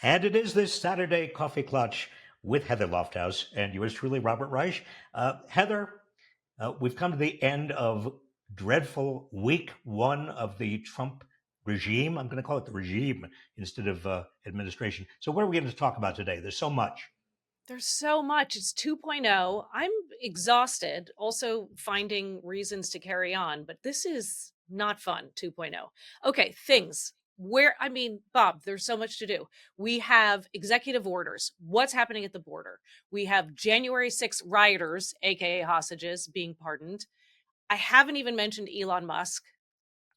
And it is this Saturday Coffee Klatch with Heather Lofthouse and yours truly, Robert Reich. Heather, we've come to the end of dreadful week one of the Trump regime. I'm going to call it the regime instead of administration. So, what are we going to talk about today? There's so much. There's so much. It's 2.0. I'm exhausted, also finding reasons to carry on, but this is not fun, 2.0. Okay, things. Bob, there's so much to do. We have executive orders. What's happening at the border? We have January 6th rioters, aka hostages, being pardoned. I haven't even mentioned Elon Musk.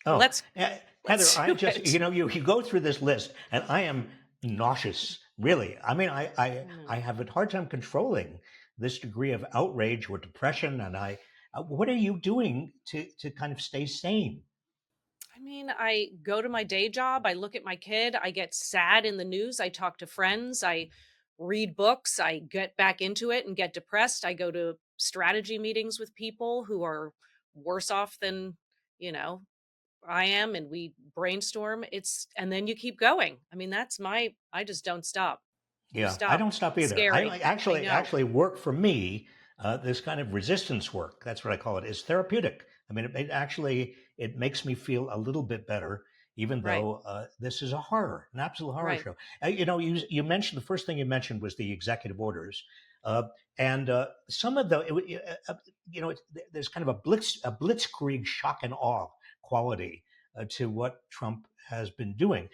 Oh, Let's Heather, let's I do just, it. you go through this list and I am nauseous, really. I mean, I I know. have a hard time controlling this degree of outrage or depression. And what are you doing to kind of stay sane? I go to my day job, I look at my kid, I get sad in the news, I talk to friends, I read books, I get back into it and get depressed. I go to strategy meetings with people who are worse off than, you know, I am, and we brainstorm. And then you keep going. I just don't stop. You Yeah, I stop. don't stop It's either. scary. I know. Actually work for me. This kind of resistance work, that's what I call it, is therapeutic. I mean, it makes me feel a little bit better, even Right. though this is a horror, an absolute horror Right. show. You mentioned the first thing you mentioned was the executive orders, uh, and some of the there's kind of a blitzkrieg shock and awe quality to what Trump has been doing.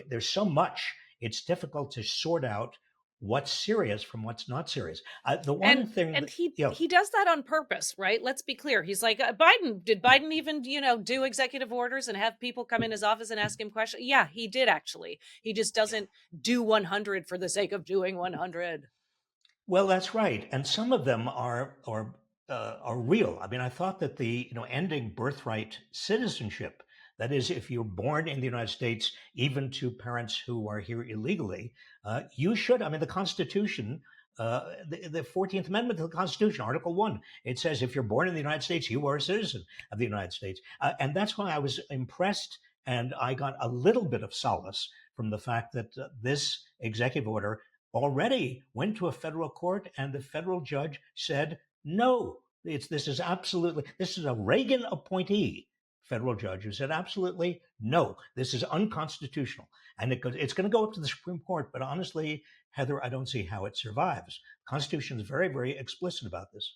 There's so much it's difficult to sort out what's serious from what's not serious. The one And thing and that, he you know, he does that on purpose, right? Let's be clear. He's like, Biden, did Biden even, do executive orders and have people come in his office and ask him questions? Yeah, he did actually. He just doesn't do 100 for the sake of doing 100. well, that's right, and some of them are real. I mean, I thought that the ending birthright citizenship, that is, if you're born in the United States, even to parents who are here illegally, you should. I mean, the Constitution. The 14th Amendment to the Constitution, Article 1, it says if you're born in the United States, you are a citizen of the United States. And that's why I was impressed and I got a little bit of solace from the fact that this executive order already went to a federal court and the federal judge said no. This is a Reagan appointee federal judge who said absolutely no, this is unconstitutional, and it's going to go up to the Supreme Court. But honestly, Heather, I don't see how it survives. The Constitution is very, very explicit about this.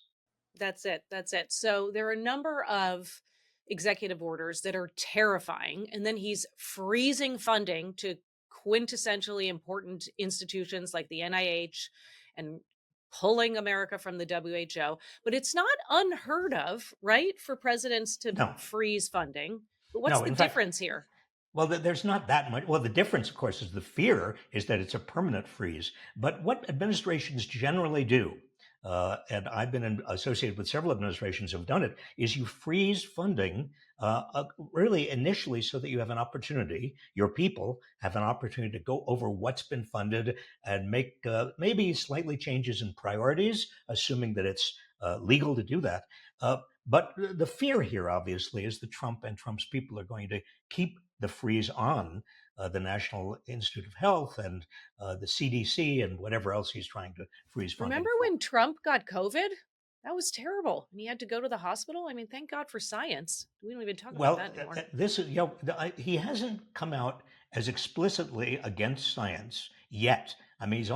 That's it. That's it. So there are a number of executive orders that are terrifying. And then he's freezing funding to quintessentially important institutions like the NIH and pulling America from the WHO. But it's not unheard of, right, for presidents to No, freeze funding. But what's no. the In fact, difference here? well, there's not that much. Well, the difference, of course, is the fear is that it's a permanent freeze. But what administrations generally do, and I've been associated with several administrations who've done it, is you freeze funding really initially so that you have an opportunity, your people have an opportunity to go over what's been funded and make maybe slightly changes in priorities, assuming that it's legal to do that. But the fear here, obviously, is that Trump and Trump's people are going to keep the freeze on the National Institute of Health and the CDC and whatever else he's trying to freeze Remember funding for. when Trump got COVID? That was terrible. And he had to go to the hospital. Thank God for science. We don't even talk about Well, that anymore. this is, he hasn't come out as explicitly against science yet. I mean, it's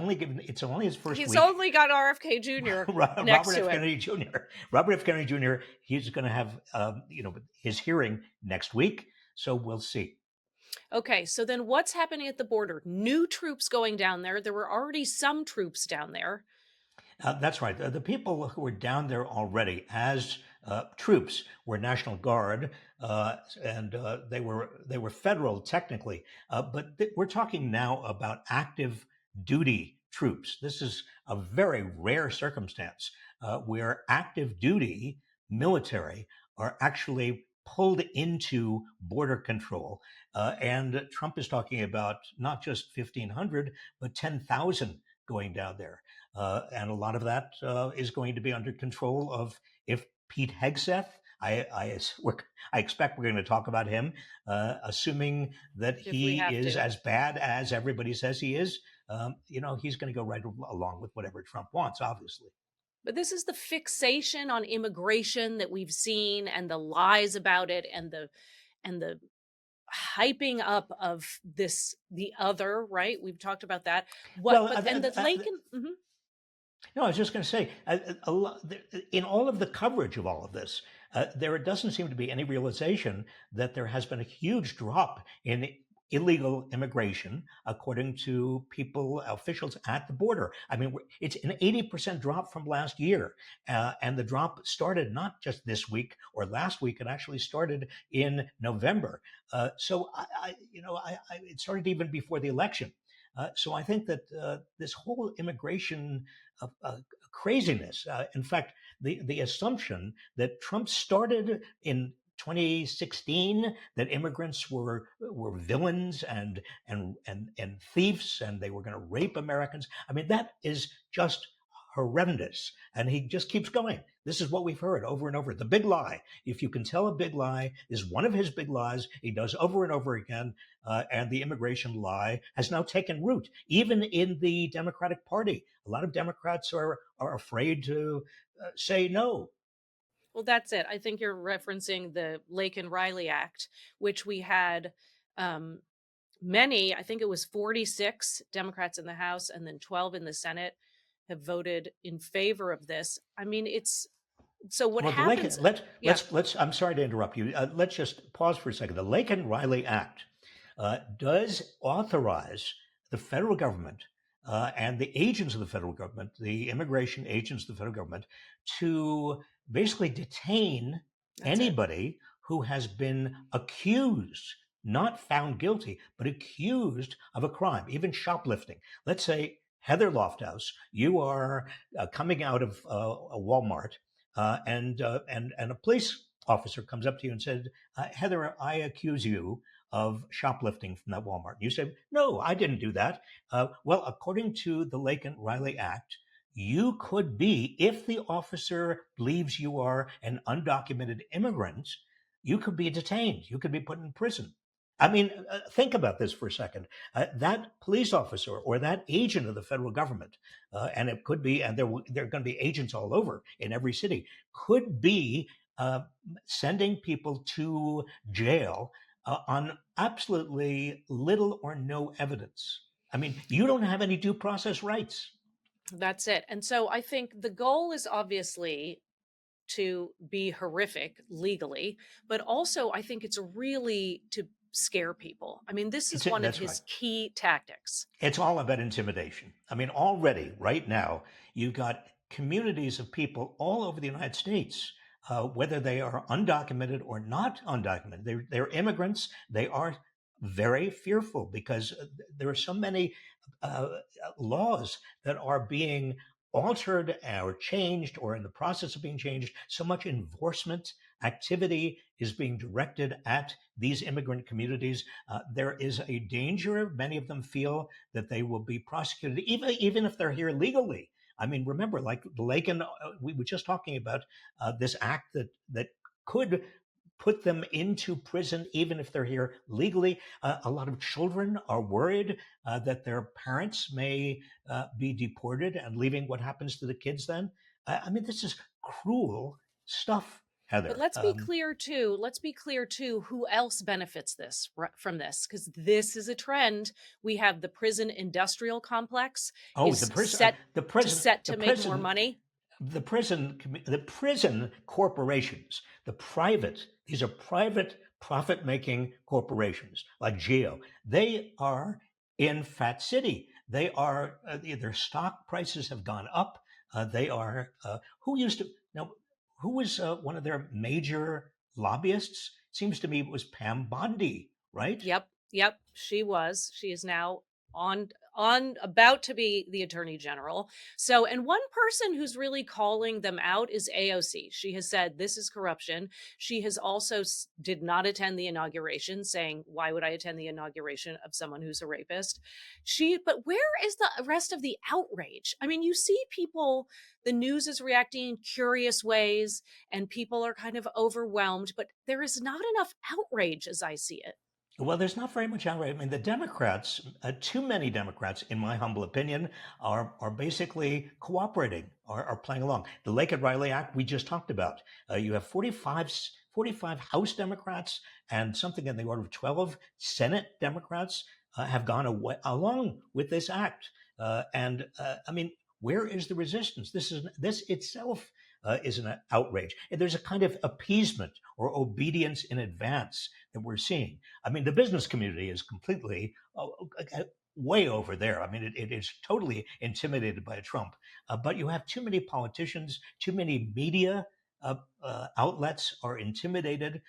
only his first He's week. only got RFK Jr. next Robert to F. him. Kennedy Jr. Robert F. Kennedy Jr. He's going to have, his hearing next week. So we'll see. Okay, so then what's happening at the border? New troops going down there. There were already some troops down there. That's right. The people who were down there already as troops were National Guard, and they were federal technically. But we're talking now about active duty troops. This is a very rare circumstance where active duty military are actually pulled into border control. And Trump is talking about not just 1,500, but 10,000 going down there. And a lot of that is going to be under control of if Pete Hegseth. I expect we're going to talk about him, assuming that If we he have is to. as bad as everybody says he is. he's going to go right along with whatever Trump wants, obviously. But this is the fixation on immigration that we've seen, and the lies about it, and the hyping up of this, the other, right? We've talked about that. What, Well, but, and the Lake and no, I was just going to say, in all of the coverage of all of this, there doesn't seem to be any realization that there has been a huge drop in illegal immigration, according to officials at the border. I mean, it's an 80% drop from last year. And the drop started not just this week or last week, it actually started in November. It started even before the election. So I think that this whole immigration craziness, in fact, the assumption that Trump started in 2016 that immigrants were villains and thieves and they were going to rape Americans. I mean, that is just horrendous. And he just keeps going. This is what we've heard over and over. The big lie. If you can tell a big lie is one of his big lies. He does over and over again. And the immigration lie has now taken root, even in the Democratic Party. A lot of Democrats are afraid to say no. well, that's it. I think you're referencing the Lake and Riley Act, which we had um, many, I think it was 46 Democrats in the House and then 12 in the Senate have voted in favor of this. I mean, it's so what Well, the Lake, happens. Yeah, let's. I'm sorry to interrupt you. Let's just pause for a second. The Lake and Riley Act does authorize the federal government and the agents of the federal government, the immigration agents of the federal government, to basically detain that's it. anybody who has been accused, not found guilty, but accused of a crime, even shoplifting. Let's say, Heather Lofthouse, you are coming out of a Walmart, and a police officer comes up to you and said, Heather, I accuse you of shoplifting from that Walmart. You say, no, I didn't do that. Well, according to the Lake and Riley Act, you could be, if the officer believes you are an undocumented immigrant, you could be detained. You could be put in prison. I mean, think about this for a second. That police officer or that agent of the federal government, and it could be, and there are going to be agents all over in every city, could be uh, sending people to jail on absolutely little or no evidence. I mean, you don't have any due process rights. That's it. And so I think the goal is obviously to be horrific legally, but also I think it's really to scare people. I mean, this is one of That's right. his key tactics. It's all about intimidation. I mean, already, right now, you've got communities of people all over the United States, whether they are undocumented or not undocumented. They're immigrants. They are very fearful because there are so many uh, laws that are being altered or changed or in the process of being changed. So much enforcement activity is being directed at these immigrant communities. There is a danger, many of them feel, that they will be prosecuted, even if they're here legally. I mean, remember, like the Lake and we were just talking about this act that could put them into prison even if they're here legally. A lot of children are worried that their parents may be deported, and leaving what happens to the kids then. I mean, this is cruel stuff, But Heather. let's be clear too who else benefits from this, because this is a trend. We have the prison industrial complex Oh, is set the to make more prison, money. the prison corporations, these are private profit-making corporations like Geo. They are in Fat City. They are their stock prices have gone up. They are who used to now who was one of their major lobbyists? Seems to me it was Pam Bondi, right? Yep, yep, she was. She is now on about to be the attorney general. So, and one person who's really calling them out is AOC. She has said this is corruption. She has also did not attend the inauguration, saying, "Why would I attend the inauguration of someone who's a rapist?" But where is the rest of the outrage? I mean, you see people, the news is reacting in curious ways, and people are kind of overwhelmed, but there is not enough outrage as I see it. Well, there's not very much outrage. I mean, the Democrats, too many Democrats, in my humble opinion, are basically cooperating, are playing along. The Lake and Riley Act we just talked about. You have 45 House Democrats and something in the order of 12 Senate Democrats have gone along with this act. I mean, where is the resistance? This itself is an outrage. And there's a kind of appeasement or obedience in advance that we're seeing. I mean, the business community is completely way over there. I mean, it is totally intimidated by Trump. But you have too many politicians, too many media outlets are intimidated.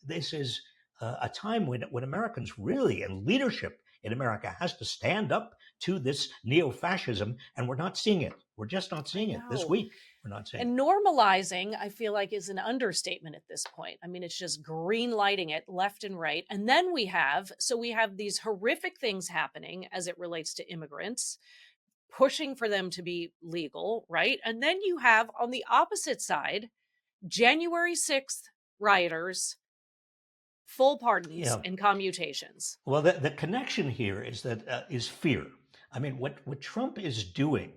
This is a time when Americans really, and leadership in America has to stand up to this neo-fascism, and we're not seeing it. We're just not I seeing it this know. week. We're not seeing it. And normalizing, I feel like, is an understatement at this point. I mean, it's just green lighting it left and right. And then we have these horrific things happening as it relates to immigrants, pushing for them to be legal, right? And then you have on the opposite side, January 6th rioters, full pardons Yeah. and commutations. Well, the connection here is fear. I mean, what Trump is doing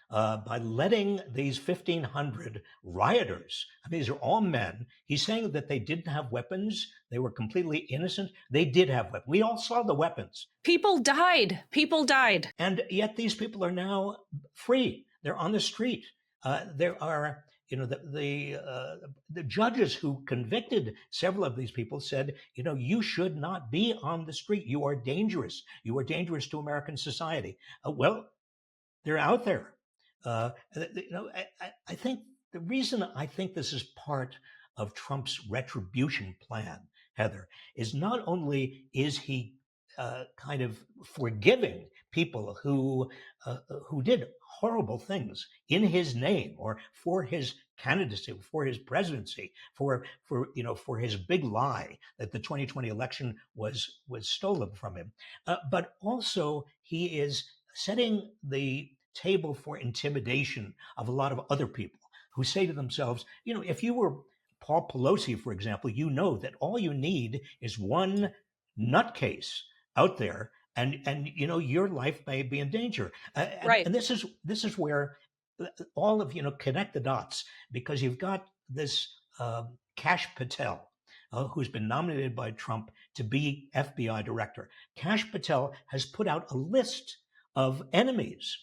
by letting these 1,500 rioters, I mean, these are all men. He's saying that they didn't have weapons. They were completely innocent. They did have weapons. We all saw the weapons. People died. People died. And yet these people are now free. They're on the street. There are, the judges who convicted several of these people said, you should not be on the street. You are dangerous. You are dangerous to American society. Well, they're out there. I think the reason I think this is part of Trump's retribution plan, Heather, is not only is he kind of forgiving people who did horrible things in his name or for his candidacy, for his presidency, for his big lie that the 2020 election was stolen from him, but also he is setting the table for intimidation of a lot of other people who say to themselves, if you were Paul Pelosi, for example, that all you need is one nutcase out there, and your life may be in danger. And Right. this is where all of connect the dots, because you've got this Kash Patel, who's been nominated by Trump to be FBI director. Kash Patel has put out a list of enemies,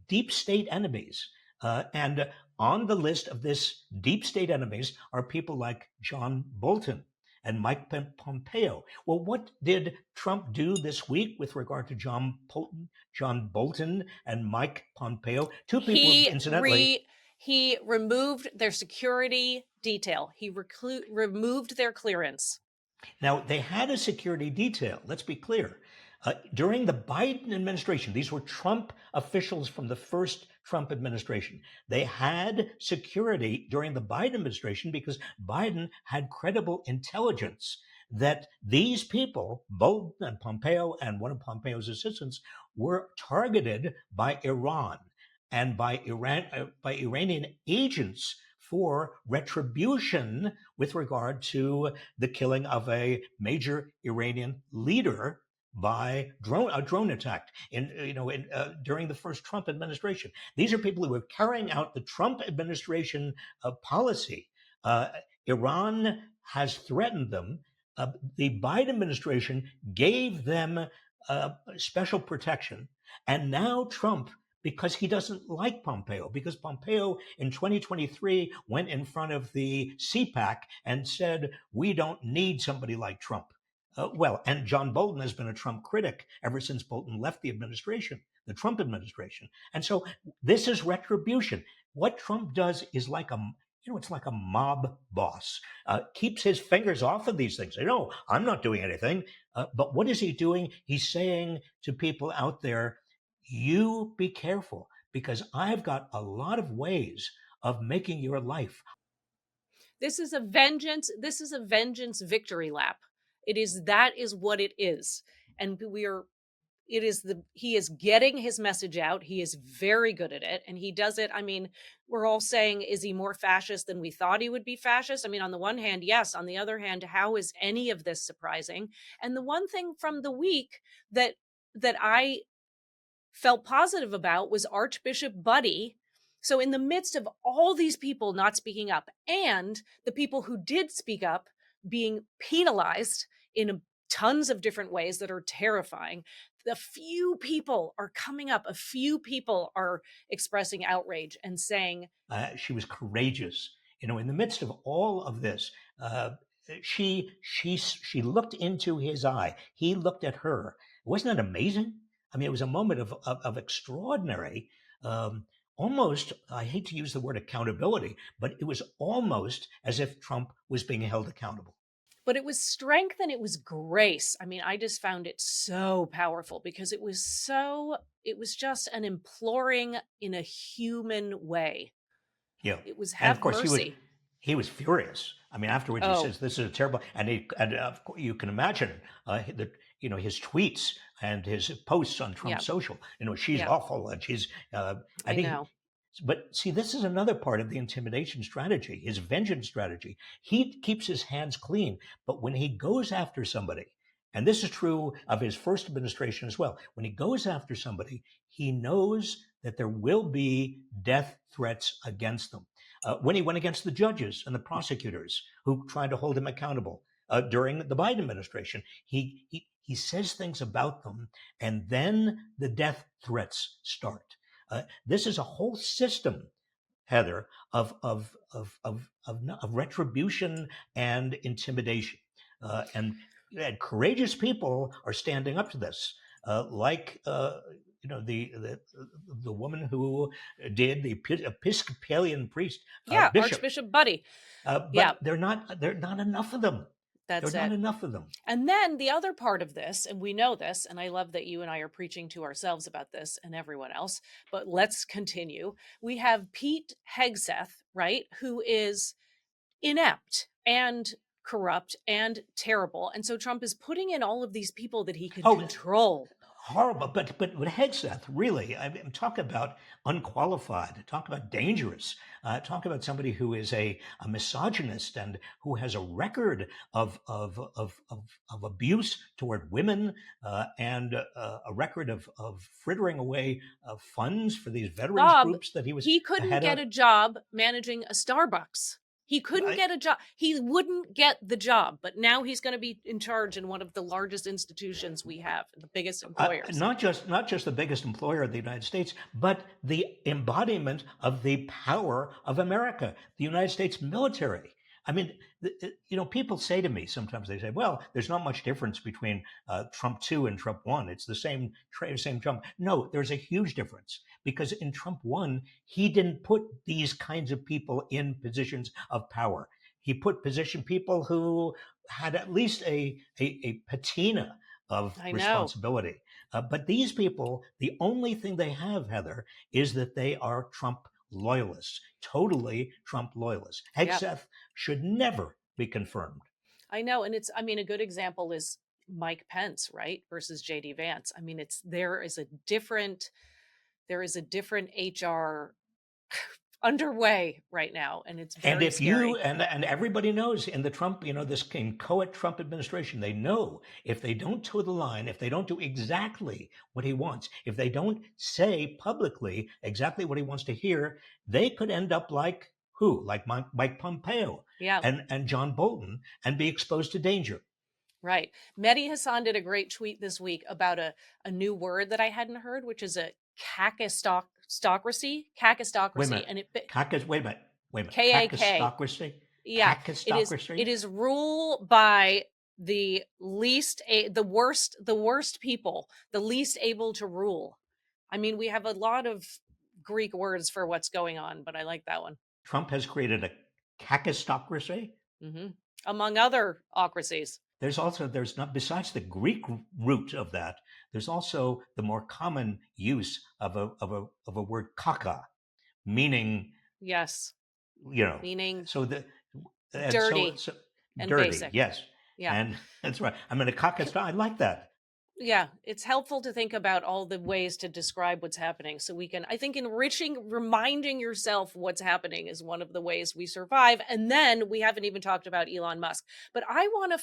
deep state enemies. And on the list of this deep state enemies are people like John Bolton and Mike Pompeo. Well, what did Trump do this week with regard to John Bolton and Mike Pompeo? Two people, He incidentally. re he removed their security detail. He removed their clearance. Now, they had a security detail. Let's be clear. During the Biden administration, these were Trump officials from the first Trump administration. They had security during the Biden administration because Biden had credible intelligence that these people, Bolton and Pompeo and one of Pompeo's assistants, were targeted by Iran and by Iranian agents for retribution with regard to the killing of a major Iranian leader by a drone attack during the first Trump administration. These are people who are carrying out the Trump administration policy. Uh, Iran has threatened them. The Biden administration gave them special protection, and now Trump, because he doesn't like Pompeo, because Pompeo in 2023 went in front of the CPAC and said, we don't need somebody like Trump. And John Bolton has been a Trump critic ever since Bolton left the administration, the Trump administration. And so this is retribution. What Trump does is it's like a mob boss, keeps his fingers off of these things. No, I'm not doing anything. But what is he doing? He's saying to people out there, you be careful, because I've got a lot of ways of making your life. This is a vengeance victory lap. That is what it is. And we are he is getting his message out. He is very good at it, and he does it. I mean, we're all saying, is he more fascist than we thought he would be fascist? I mean, on the one hand, yes. On the other hand, how is any of this surprising? And the one thing from the week that I felt positive about was Archbishop Buddy. So, in the midst of all these people not speaking up and the people who did speak up being penalized in tons of different ways that are terrifying, a few people are coming up, a few people are expressing outrage and saying, She was courageous. In the midst of all of this, she looked into his eye. He looked at her. Wasn't that amazing? I mean, it was a moment of extraordinary, almost. I hate to use the word accountability, but it was almost as if Trump was being held accountable. but it was strength and it was grace. I mean, I just found it so powerful because it was just an imploring in a human way. Yeah, It was and of have course mercy. he was furious. I mean, afterwards he Oh, says this is a terrible, and of course you can imagine that his tweets and his posts on yeah, Trump's social. She's yeah, awful, and she's I and he. know. But see, this is another part of the intimidation strategy, his vengeance strategy. He keeps his hands clean, but when he goes after somebody, and this is true of his first administration as well, when he goes after somebody, he knows that there will be death threats against them. When he went against the judges and the prosecutors who tried to hold him accountable during the Biden administration, he says things about them, and then the death threats start. This is a whole system, Heather, of retribution and intimidation, and courageous people are standing up to this, like the woman who did, the Episcopalian priest, Yeah, bishop. Archbishop Buddy. Yeah, But they're not enough of them. There that's are not it. enough of them. And then the other part of this, and we know this, and I love that you and I are preaching to ourselves about this and everyone else, but let's continue. We have Pete Hegseth, right, who is inept and corrupt and terrible. And so Trump is putting in all of these people that he could Oh, control. horrible. But Hegseth, really, I mean, talk about unqualified, talk about dangerous, talk about somebody who is a misogynist and who has a record of abuse toward women, and a record of frittering away funds for these veterans Bob, groups that he was he the couldn't head get of. a job managing a Starbucks. He couldn't get a job. He wouldn't get the job, but now he's going to be in charge in one of the largest institutions we have, the biggest employers. Not just the biggest employer of the United States, but the embodiment of the power of America, the United States military. I mean, people say to me sometimes, they say, "Well, there's not much difference between Trump 2 and Trump 1. It's the same Trump." No, there's a huge difference, because in Trump 1, he didn't put these kinds of people in positions of power. He put position people who had at least a patina of I know. responsibility. But these people, the only thing they have, Heather, is that they are Trump loyalists, totally Trump loyalists. Yep. Hegseth should never be confirmed. I know. And I mean, a good example is Mike Pence, right? Versus JD Vance. I mean, there is a different HR underway right now, and it's And very if you scary. and everybody knows in the Trump, this inchoate Trump administration, they know if they don't toe the line, if they don't do exactly what he wants, if they don't say publicly exactly what he wants to hear, they could end up like who? Like Mike Pompeo Yeah. and John Bolton, and be exposed to danger. Right. Mehdi Hassan did a great tweet this week about a new word that I hadn't heard, which is a kakistocracy. Wait a Kakistocracy. minute. And Wait a minute. Wait a minute. KAK. Kakistocracy? Yeah. It Kakistocracy? is rule by the worst people, the least able to rule. I mean, we have a lot of Greek words for what's going on, but I like that one. Trump has created a kakistocracy? Hmm. Among other ocracies. There's not, besides the Greek root of that, there's also the more common use of a word kaka, meaning, Yes. you know Meaning so the and so dirty so and dirty, basic. yes. Yeah. And that's right. I mean, a kaka, I like that. yeah, it's helpful to think about all the ways to describe what's happening so we can, I think, enriching, reminding yourself what's happening is one of the ways we survive. And then we haven't even talked about Elon Musk, but I want to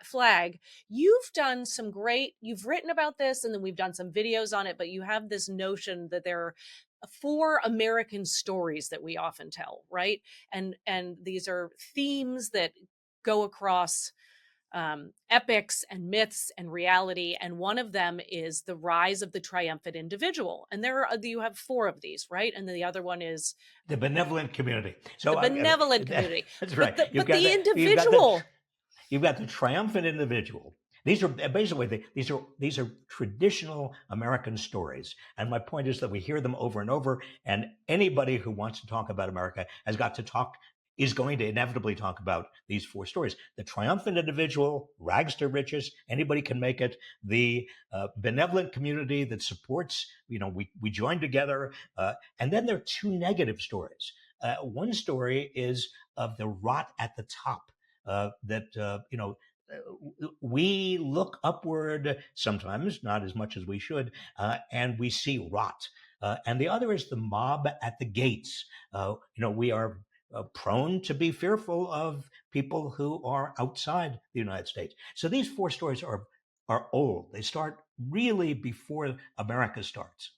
flag, you've done some great, you've written about this and then we've done some videos on it, but you have this notion that there are four American stories that we often tell, right? And these are themes that go across epics and myths and reality. And one of them is the rise of the triumphant individual. And you have four of these, right? And then the other one is The benevolent community. the So benevolent community. that's But right. the individual. You've got the triumphant individual. These are basically these are traditional American stories, and my point is that we hear them over and over. And anybody who wants to talk about America is going to inevitably talk about these four stories: the triumphant individual, rags to riches, anybody can make it; the benevolent community that supports, we join together, and then there are two negative stories. One story is of the rot at the top that we look upward sometimes, not as much as we should, and we see rot. And the other is the mob at the gates. We are prone to be fearful of people who are outside the United States. So these four stories are old. They start really before America starts.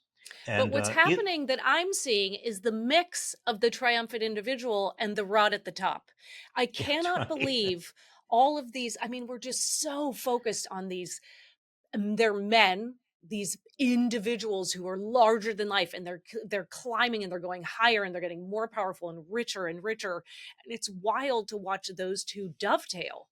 But And what's happening that I'm seeing is the mix of the triumphant individual and the rot at the top. I that's cannot right. believe all of these. I mean, we're just so focused on these. They're men, these individuals who are larger than life, and they're climbing and they're going higher and they're getting more powerful and richer and richer. And it's wild to watch those two dovetail.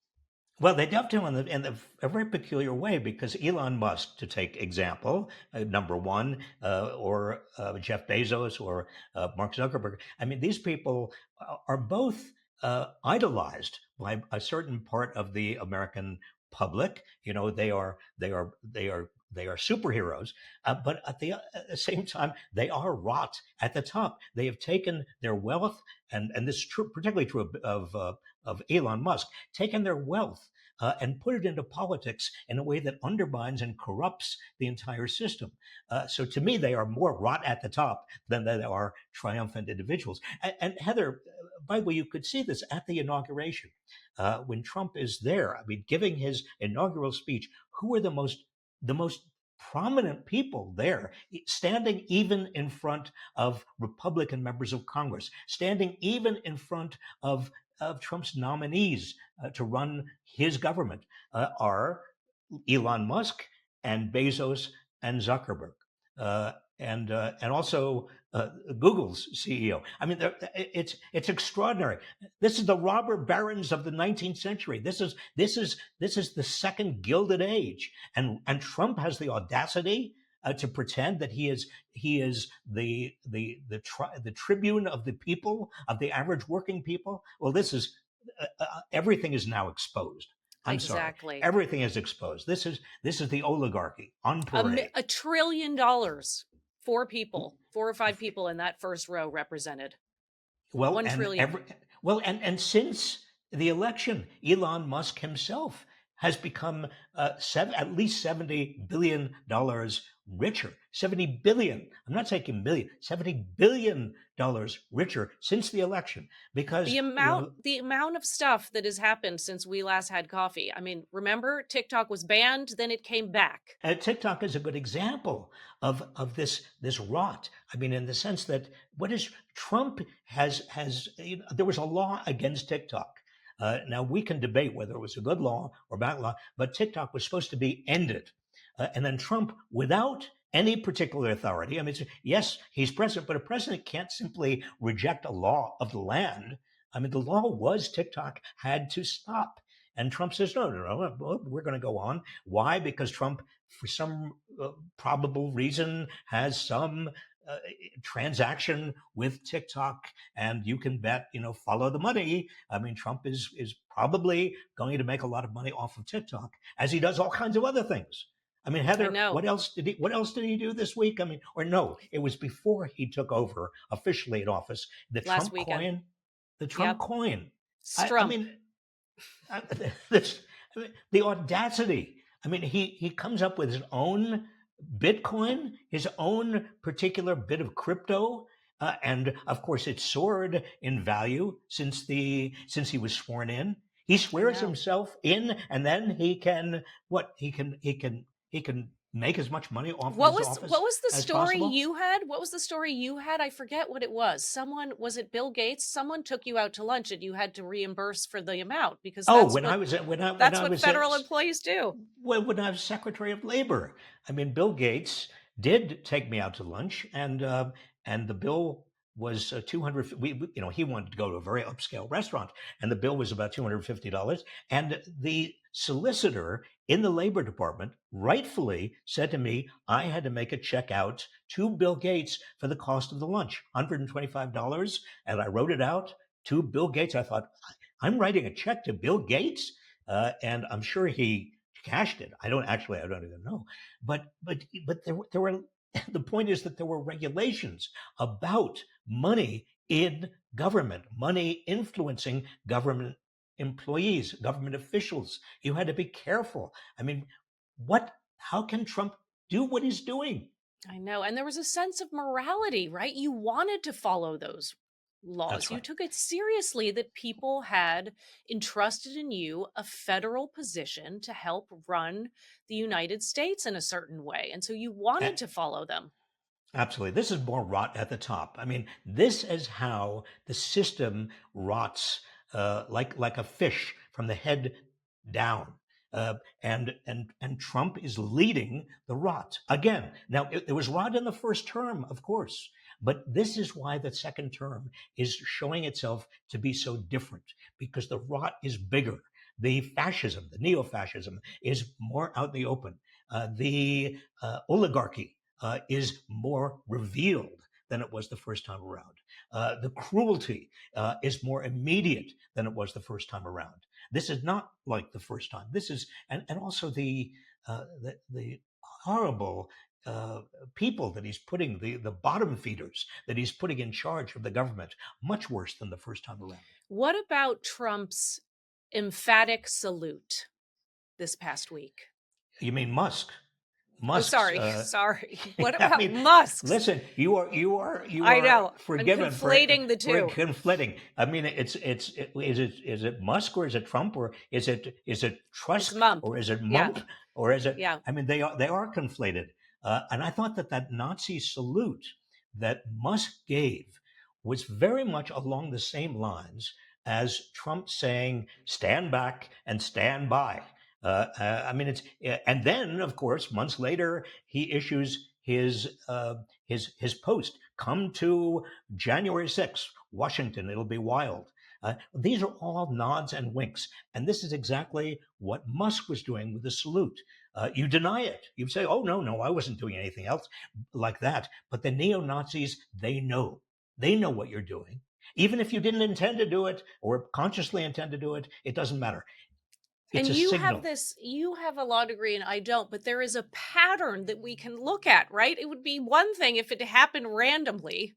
Well, they dovetail in a very peculiar way because Elon Musk, to take example, number one, or Jeff Bezos or Mark Zuckerberg. I mean, these people are both idolized by a certain part of the American public. They are superheroes, but at the same time, they are rot at the top. They have taken their wealth, and this is true, particularly true of Elon Musk, taken their wealth and put it into politics in a way that undermines and corrupts the entire system. So to me, they are more rot at the top than they are triumphant individuals. And Heather, by the way, you could see this at the inauguration when Trump is there. I mean, giving his inaugural speech, who are the most prominent people there, standing even in front of Republican members of Congress, standing even in front of Trump's nominees to run his government are Elon Musk and Bezos and Zuckerberg, and also Google's CEO. I mean, it's extraordinary. This is the robber barons of the 19th century. This is the second Gilded Age, and Trump has the audacity to pretend that he is the tribune of the people, of the average working people. Well, everything is now exposed. I'm sorry, Exactly. everything is exposed. This is the oligarchy on parade. $1 trillion, four or five people in that first row represented. Well, 1 trillion. and since the election, Elon Musk himself has become at least $70 billion richer. 70 billion. I'm not saying million. $70 billion richer since the election because The amount of stuff that has happened since we last had coffee. I mean, remember TikTok was banned, then it came back. TikTok is a good example of this rot. I mean, in the sense that what is Trump has there was a law against TikTok. Now we can debate whether it was a good law or bad law, but TikTok was supposed to be ended, and then Trump, without any particular authority. I mean, yes, he's president, but a president can't simply reject a law of the land. I mean, the law was TikTok had to stop. And Trump says, no, no, no, we're going to go on. Why? Because Trump, for some probable reason, has some uh, transaction with TikTok, and you can bet, follow the money. I mean, Trump is probably going to make a lot of money off of TikTok, as he does all kinds of other things. I mean, I Heather, know. what else did he do this week? I mean, or no, it was before he took over officially in office. The Last Trump weekend. coin, the Trump Yep. coin. I Strump. mean, this, the audacity. I mean, he comes up with his own Bitcoin, his own particular bit of crypto, and of course, it soared in value since he was sworn in. He I swears know. himself in, and then he can what he can make as much money off of his What office was the as story possible. you had? What was the story you had? I forget what it was. Someone, was it Bill Gates? Someone took you out to lunch and you had to reimburse for the amount because Oh, when that's I what was federal employees do. when I was Secretary of Labor. I mean, Bill Gates did take me out to lunch, and the bill was 200. He wanted to go to a very upscale restaurant, and the bill was about $250. And the solicitor in the Labor Department rightfully said to me, I had to make a check out to Bill Gates for the cost of the lunch, $125, and I wrote it out to Bill Gates. I thought, I'm writing a check to Bill Gates, and I'm sure he cashed it. I don't even know. But there were. The point is that there were regulations about money in government, money influencing government employees, government officials. You had to be careful. I mean, what? How can Trump do what he's doing? I know. And there was a sense of morality, right? You wanted to follow those laws. That's You right. took it seriously that people had entrusted in you a federal position to help run the United States in a certain way. And so you wanted to follow them. Absolutely. This is more rot at the top. I mean, this is how the system rots, like a fish from the head down. And Trump is leading the rot again. Now, it was rot in the first term, of course, but this is why the second term is showing itself to be so different, because the rot is bigger. The fascism, the neo-fascism, is more out in the open. The oligarchy is more revealed than it was the first time around. The cruelty is more immediate than it was the first time around. This is not like the first time. This is, and also the horrible people that he's putting, the bottom feeders that he's putting in charge of the government, much worse than the first time around. What about Trump's emphatic salute this past week? You mean Musk? Oh, Musk's. sorry. Sorry. What I about mean, Musk's? listen, you I are know. I'm forgiven conflating the for two. conflicting. I mean, is it Musk, or is it Trump, or is it It's Trusk, Mump. or is it Yeah. Mump, or is it? Yeah. I mean, they are conflated. And I thought that Nazi salute that Musk gave was very much along the same lines as Trump saying "stand back and stand by." I mean, and then of course months later he issues his post. Come to January 6th, Washington. It'll be wild. These are all nods and winks, and this is exactly what Musk was doing with the salute. You deny it. You say, "Oh no, I wasn't doing anything else like that." But the neo Nazis, they know what you're doing. Even if you didn't intend to do it or consciously intend to do it, it doesn't matter. It's And a signal. you have a law degree and I don't, but there is a pattern that we can look at, right? It would be one thing if it happened randomly,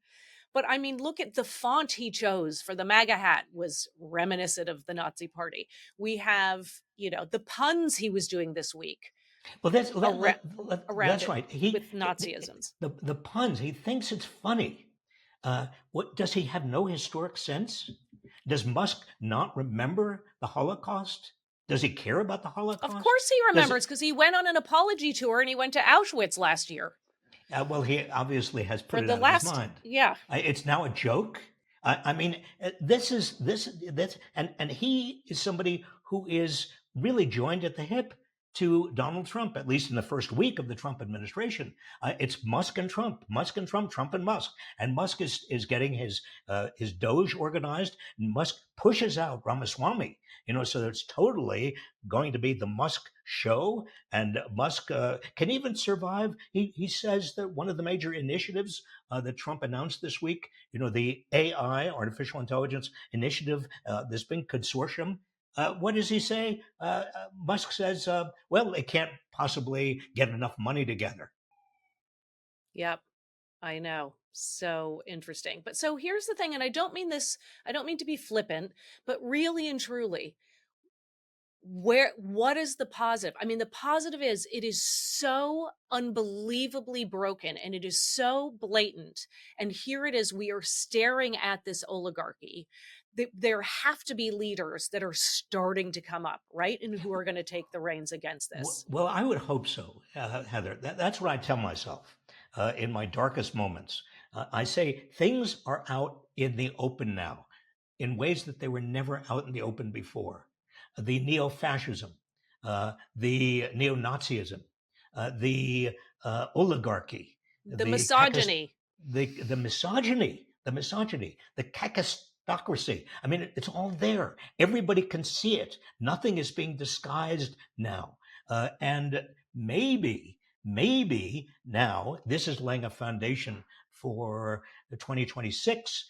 but I mean, look at the font he chose for the MAGA hat was reminiscent of the Nazi party. We have, the puns he was doing this week Well, around that's it right. with Nazisms. The puns. He thinks it's funny. What does he have no historic sense? Does Musk not remember the Holocaust? Does he care about the Of Holocaust? course he Does remembers because he went on an apology tour and he went to Auschwitz last year well, he obviously has put for it the out of his last, mind. yeah. It's now a joke. I mean, this, and he is somebody who is really joined at the hip to Donald Trump, at least in the first week of the Trump administration. It's Musk and Trump, Musk and Trump, Trump and Musk, and Musk is getting his Doge organized. And Musk pushes out Ramaswamy, so it's totally going to be the Musk show, and Musk can even survive. He says that one of the major initiatives that Trump announced this week, the AI, artificial intelligence initiative, this big consortium. What does he say? Musk says, well, they can't possibly get enough money together. Yep. I know. So interesting. But so here's the thing, and I don't mean to be flippant, but really and truly, what is the positive? I mean, the positive is it is so unbelievably broken and it is so blatant. And here it is, we are staring at this oligarchy. There have to be leaders that are starting to come up, right? And who are going to take the reins against this. Well, I would hope so, Heather. That's what I tell myself in my darkest moments. I say things are out in the open now in ways that they were never out in the open before. The neo-fascism, the neo-Nazism, the oligarchy, The the misogyny. the misogyny, the kakistocracy. I mean, it's all there. Everybody can see it. Nothing is being disguised now. And maybe now this is laying a foundation for the 2026,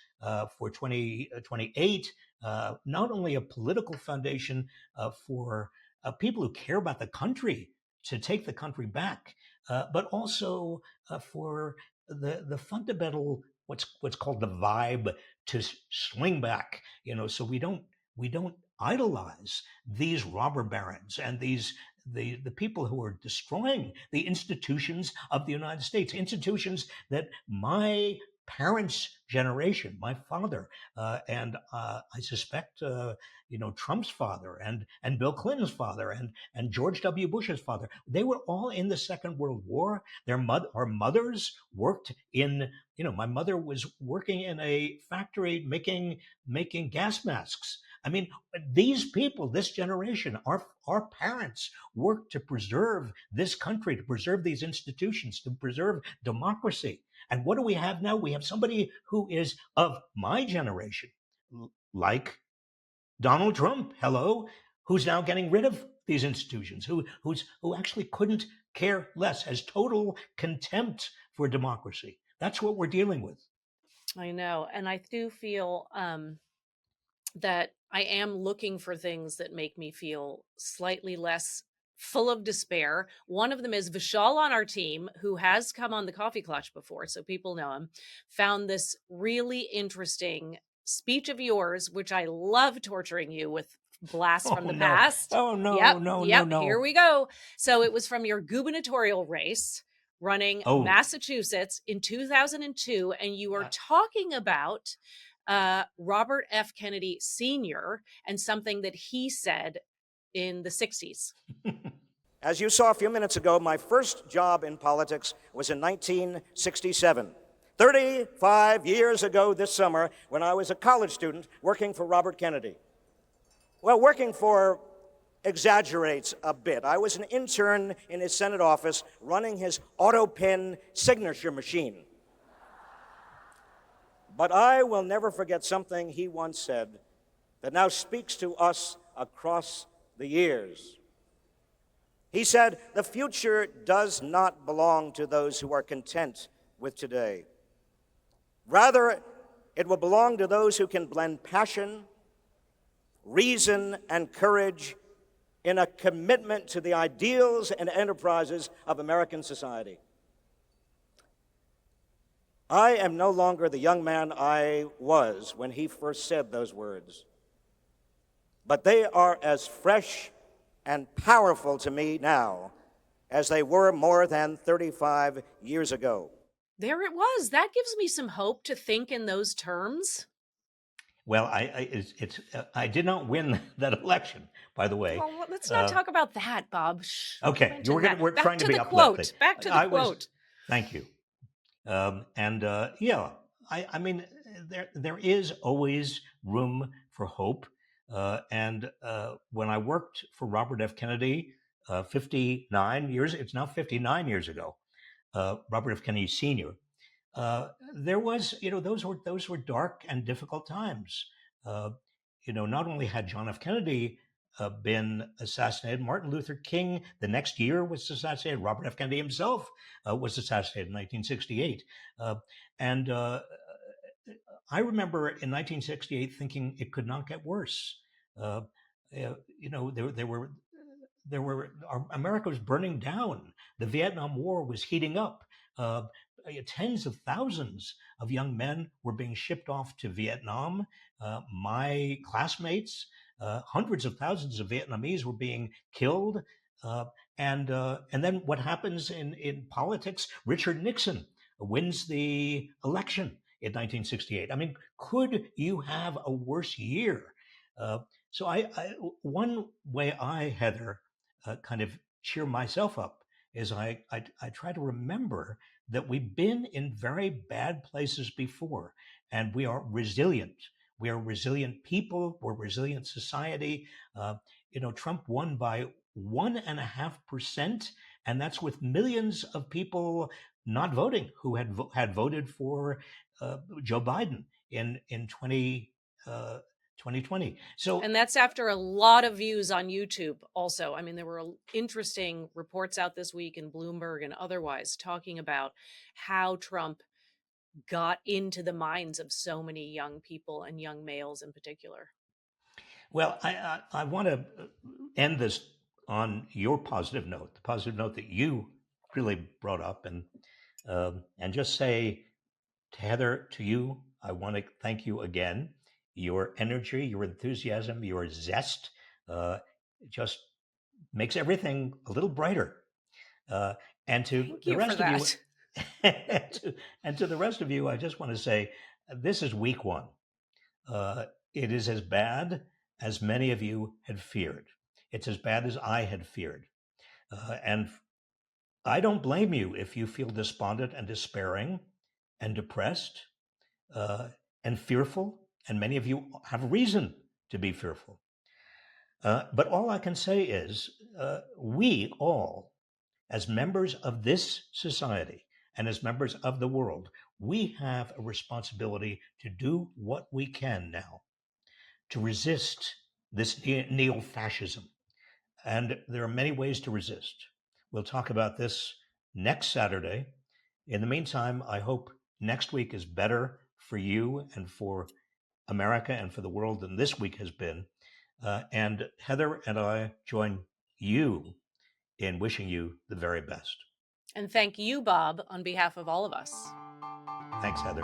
for 2028, not only a political foundation for people who care about the country to take the country back, but also for the fundamental what's called the vibe to swing back. So we don't idolize these robber barons and the people who are destroying the institutions of the United States, institutions that my parents' generation, my father, and I suspect Trump's father and Bill Clinton's father and George W. Bush's father, they were all in the Second World War. Our mothers worked in. My mother was working in a factory making gas masks. I mean, these people, this generation, our parents worked to preserve this country, to preserve these institutions, to preserve democracy. And what do we have now? We have somebody who is of my generation, like Donald Trump, hello, who's now getting rid of these institutions, who actually couldn't care less, has total contempt for democracy. That's what we're dealing with. I know. And I do feel that I am looking for things that make me feel slightly less full of despair. One of them is Vishal on our team, who has come on the Coffee Klatch before, so people know him, found this really interesting speech of yours, which I love torturing you with blasts from Oh the no! past. Oh no! Yep, No! No! yep, here No! we go. So it was from your gubernatorial race running Oh, Massachusetts in 2002, and you are uh, talking about Robert F. Kennedy Sr. and something that he said in the 60s. As you saw a few minutes ago, my first job in politics was in 1967. 35 years ago this summer, when I was a college student working for Robert Kennedy. Well, working for exaggerates a bit. I was an intern in his Senate office running his auto pen signature machine. But I will never forget something he once said that now speaks to us across the years. He said, "The future does not belong to those who are content with today. Rather, it will belong to those who can blend passion, reason, and courage in a commitment to the ideals and enterprises of American society." I am no longer the young man I was when he first said those words, but they are as fresh and powerful to me now as they were more than 35 years ago. There it was. That gives me some hope to think in those terms. well, I did not win that election, by the way. Well, let's not Uh, talk about that, Bob. Shh, don't okay, mention that. we're Back trying to to be the uplifting. quote. Back to the I was, quote. thank you. And yeah, I mean, there is always room for hope. And when I worked for Robert F. Kennedy, 59 years, it's now 59 years ago, Robert F. Kennedy Sr. There was, those were dark and difficult times. Uh, not only had John F. Kennedy been assassinated, Martin Luther King the next year was assassinated. Robert F. Kennedy himself was assassinated in 1968, and I remember in 1968 thinking it could not get worse. Uh, there were America was burning down. The Vietnam War was heating up. tens of thousands of young men were being shipped off to Vietnam. My classmates, hundreds of thousands of Vietnamese were being killed. Uh, and then what happens in politics? Richard Nixon wins the election in 1968. I mean, could you have a worse year? So one way I, Heather, kind of cheer myself up is I try to remember that we've been in very bad places before, and we are resilient. We are resilient people. We're resilient society. Trump won by 1.5%, and that's with millions of people not voting who had voted for Joe Biden in 2020. So, and that's after a lot of views on YouTube also. I mean, there were interesting reports out this week in Bloomberg and otherwise talking about how Trump got into the minds of so many young people and young males in particular. well, I want to end this on your positive note, the positive note that you really brought up, and just say, Heather, to you, I want to thank you again. Your energy, your enthusiasm, your zest just makes everything a little brighter. Uh, and to Thank the you for rest of you, that. and to the rest of you, I just want to say, this is week one. It is as bad as many of you had feared. It's as bad as I had feared. And I don't blame you if you feel despondent and despairing and depressed and fearful. And many of you have reason to be fearful. But all I can say is we all, as members of this society and as members of the world, we have a responsibility to do what we can now to resist this neo-fascism. And there are many ways to resist. We'll talk about this next Saturday. In the meantime, I hope next week is better for you and for America and for the world than this week has been. And Heather and I join you in wishing you the very best. And thank you, Bob, on behalf of all of us. Thanks, Heather.